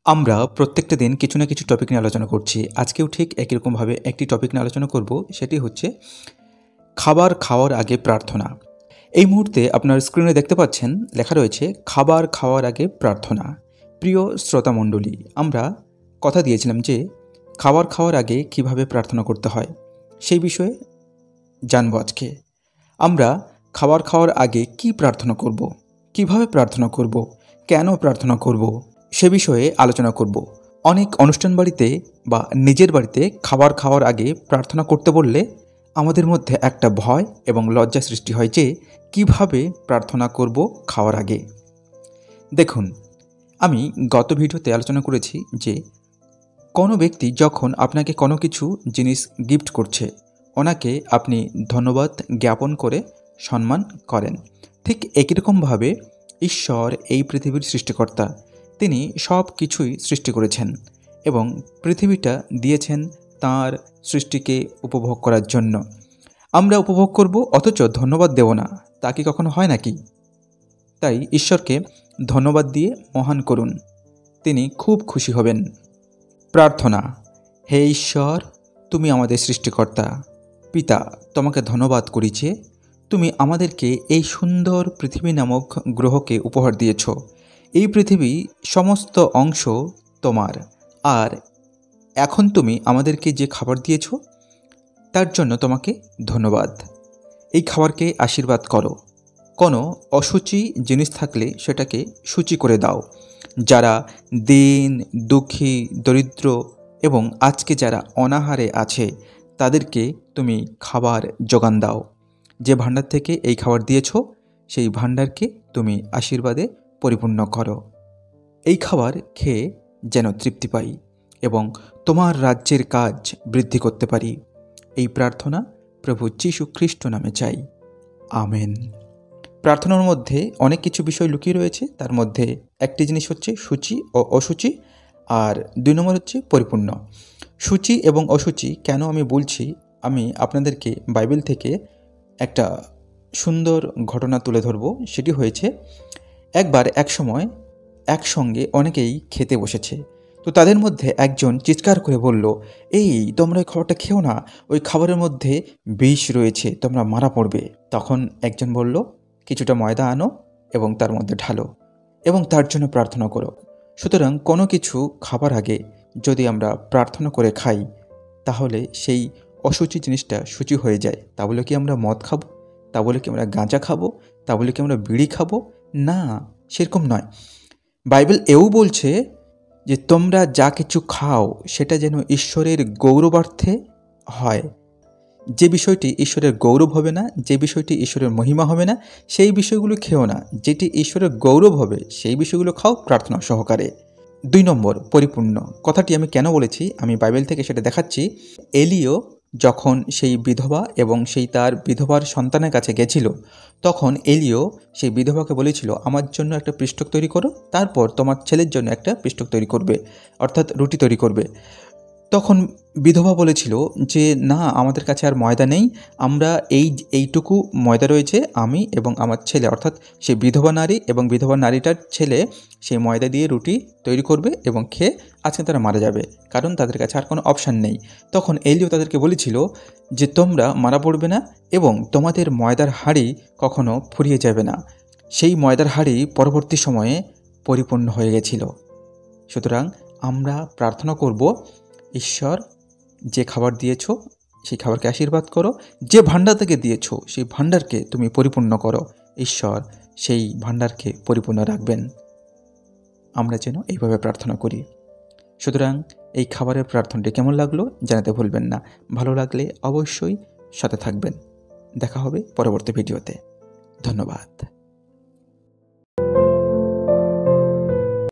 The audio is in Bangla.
আমরা প্রত্যেকটা দিন কিছু না কিছু টপিক নিয়ে আলোচনা করছি। আজকেও ঠিক একই রকমভাবে একটি টপিক নিয়ে আলোচনা করব, সেটি হচ্ছে খাবার খাওয়ার আগে প্রার্থনা। এই মুহূর্তে আপনার স্ক্রিনে দেখতে পাচ্ছেন লেখা রয়েছে খাবার খাওয়ার আগে প্রার্থনা। প্রিয় শ্রোতামণ্ডলী, আমরা কথা দিয়েছিলাম যে খাবার খাওয়ার আগে কিভাবে প্রার্থনা করতে হয় সেই বিষয়ে জানবো আজকে। আমরা খাবার খাওয়ার আগে কি প্রার্থনা করব, কিভাবে প্রার্থনা করব, কেন প্রার্থনা করব সে বিষয়ে আলোচনা করব। অনেক অনুষ্ঠান বাড়িতে বা নিজের বাড়িতে খাবার খাওয়ার আগে প্রার্থনা করতে বললে আমাদের মধ্যে একটা ভয় এবং লজ্জা সৃষ্টি হয় যে কিভাবে প্রার্থনা করব খাওয়ার আগে। দেখুন, আমি গত ভিডিওতে আলোচনা করেছি যে কোনো ব্যক্তি যখন আপনাকে কোনো কিছু জিনিস গিফট করছে, ওনাকে আপনি ধন্যবাদ জ্ঞাপন করে সম্মান করেন। ঠিক একই রকমভাবে ঈশ্বর, এই পৃথিবীর সৃষ্টিকর্তা, তিনি সব কিছুই সৃষ্টি করেছেন এবং পৃথিবীটা দিয়েছেন তাঁর সৃষ্টিকে উপভোগ করার জন্য। আমরা উপভোগ করব অথচ ধন্যবাদ দেব না, তা কি কখনো হয় নাকি? তাই ঈশ্বরকে ধন্যবাদ দিয়ে মহান করুন, তিনি খুব খুশি হবেন। প্রার্থনা। হে ঈশ্বর, তুমি আমাদের সৃষ্টিকর্তা। পিতা, তোমাকে ধন্যবাদ করি যে তুমি আমাদেরকে এই সুন্দর পৃথিবী নামক গ্রহকে উপহার দিয়েছ। এই পৃথিবী সমস্ত অংশ তোমার, আর এখন তুমি আমাদেরকে যে খাবার দিয়েছ তার জন্য তোমাকে ধন্যবাদ। এই খাবারকে আশীর্বাদ করো। কোনো অসুচি জিনিস থাকলে সেটাকে সূচি করে দাও। যারা দীন, দুঃখী, দরিদ্র এবং আজকে যারা অনাহারে আছে তাদেরকে তুমি খাবার যোগান দাও। যে ভাণ্ডার থেকে এই খাবার দিয়েছ সেই ভাণ্ডারকে তুমি আশীর্বাদে পরিপূর্ণ করো। এই খাবার খেয়ে যেন তৃপ্তি পাই এবং তোমার রাজ্যের কাজ বৃদ্ধি করতে পারি। এই প্রার্থনা প্রভু যীশু খ্রিস্ট নামে চাই, আমেন। প্রার্থনার মধ্যে অনেক কিছু বিষয় লুকিয়ে রয়েছে। তার মধ্যে একটি জিনিস হচ্ছে সূচি ও অসুচি, আর 2 নম্বর হচ্ছে পরিপূর্ণ। সূচি এবং অসুচি কেন আমি বলছি, আমি আপনাদেরকে বাইবেল থেকে একটা সুন্দর ঘটনা তুলে ধরব। সেটি হয়েছে, একবার এক সময় একসঙ্গে অনেকেই খেতে বসেছে। তো তাদের মধ্যে একজন চিৎকার করে বলল, এই তোমরা ওই খাবারটা খেও না, ওই খাবারের মধ্যে বিষ রয়েছে, তোমরা মারা পড়বে। তখন একজন বলল, কিছুটা ময়দা আনো এবং তার মধ্যে ঢালো এবং তার জন্য প্রার্থনা করো। সুতরাং কোনো কিছু খাবার আগে যদি আমরা প্রার্থনা করে খাই তাহলে সেই অসুচি জিনিসটা সূচি হয়ে যায়। তা বলে কি আমরা মদ খাবো? তা বলে কি আমরা গাঁজা খাবো? তা বলে কি আমরা বিড়ি খাবো? না, সেরকম নয়। বাইবেল এও বলছে যে তোমরা যা কিছু খাও সেটা যেন ঈশ্বরের গৌরবার্থে হয়। যে বিষয়টি ঈশ্বরের গৌরব হবে না, যে বিষয়টি ঈশ্বরের মহিমা হবে না, সেই বিষয়গুলো খেও না। যেটি ঈশ্বরের গৌরব হবে সেই বিষয়গুলো খাও প্রার্থনা সহকারে। 2 নম্বর, পরিপূর্ণ। কথাটি আমি কেন বলেছি আমি বাইবেল থেকে সেটা দেখাচ্ছি। এলিও যখন সেই বিধবা এবং সেই তার বিধবার সন্তানের কাছে গেছিল, তখন এলিও সেই বিধবাকে বলেছিল, আমার জন্য একটা পিষ্টক তৈরি করো, তারপর তোমার ছেলের জন্য একটা পিষ্টক তৈরি করবে, অর্থাৎ রুটি তৈরি করবে। তখন বিধবা বলেছিল যে না, আমাদের কাছে আর ময়দা নেই, আমরা এইটুকু ময়দা রয়েছে, আমি এবং আমার ছেলে, অর্থাৎ সেই বিধবা নারী এবং বিধবা নারীটার ছেলে সেই ময়দা দিয়ে রুটি তৈরি করবে এবং খেয়ে আজকে তারা মারা যাবে, কারণ তাদের কাছে আর কোনো অপশান নেই। তখন এলিও তাদেরকে বলেছিল যে তোমরা মারা পড়বে না এবং তোমাদের ময়দার হাঁড়ি কখনো ফুরিয়ে যাবে না। সেই ময়দার হাঁড়ি পরবর্তী সময়ে পরিপূর্ণ হয়ে গেছিল। সুতরাং আমরা প্রার্থনা করব, ঈশ্বর, যে খাবার দিয়েছ সেই খাবারকে আশীর্বাদ করো, যে ভাণ্ডার থেকে দিয়েছ সেই ভাণ্ডারকে তুমি পরিপূর্ণ করো। ঈশ্বর সেই ভাণ্ডারকে পরিপূর্ণ রাখবেন। আমরা যেন এইভাবে প্রার্থনা করি। সুতরাং এই খাবারের প্রার্থনাটি কেমন লাগলো জানাতে ভুলবেন না। ভালো লাগলে অবশ্যই সাথে থাকবেন। দেখা হবে পরবর্তী ভিডিওতে। ধন্যবাদ।